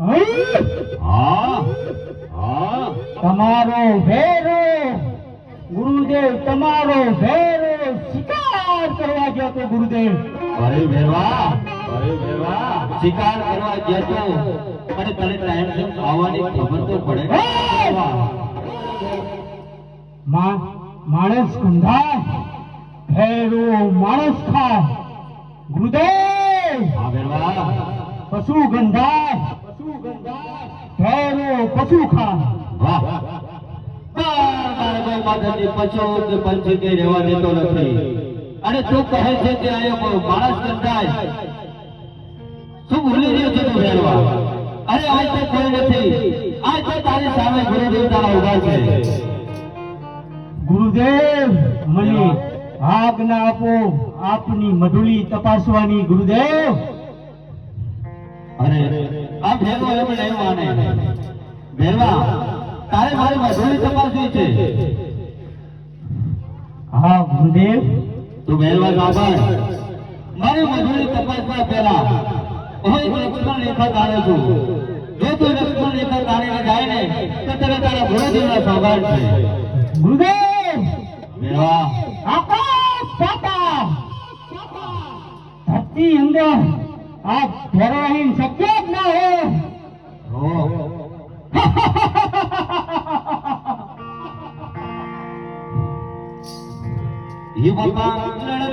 હા હા તમારો ભેરો ગુરુદેવ, તમારો ભેરો શિકાર કરવા ગયો તો ગુરુદેવ. અરે ભેરવા શિકાર કરવા ગયા તો અને તને ટાઈમ છે આવવાની ખબર તો પડે ને ભેરવા. માણસ ગંધાય, ભેરો માણસ ખાય ગુરુદેવ. હા ભેરવા પશુ ગંધાય, ભેરો પશુ ખાય. વાહ મારે કોઈ માથાથી પશુ કે પંછી કે રહેવા દેતો નથી અને તું કહે છે કે અહીંયા માણસ ગંધાય. શું ભૂલી રહ્યો છે તું ભેરવા? અરે આજ તો કોઈ નથી, આજ તો તારી સામે ગુરુદેવ તારા ઉભા છે. ગુરુદેવ મને આજ્ઞા આપો આપની મધુલી તપાસવાની ગુરુદેવ. અરે આ ભેરવો એમ નહીં માને. ભેરવા તારે મારી મજૂરી તપાસવી છે. હા ગુરુદેવ. તું ભેરવા સાંભળ, મારી મજૂરી તપાસવા પહેલા હું એક લક્ષ્મણ રેખા તારે છું. જો તું લક્ષ્મણ રેખા તારીને જાય ને તો તને તારા ગુરુદેવના સૌભાગ્ય છે. ગુરુદેવ ભેરવા આકાશ પાતા ધરતી અંદર આ ભેરવાહીન શક્ય જ ના હો. ये बाबा लड़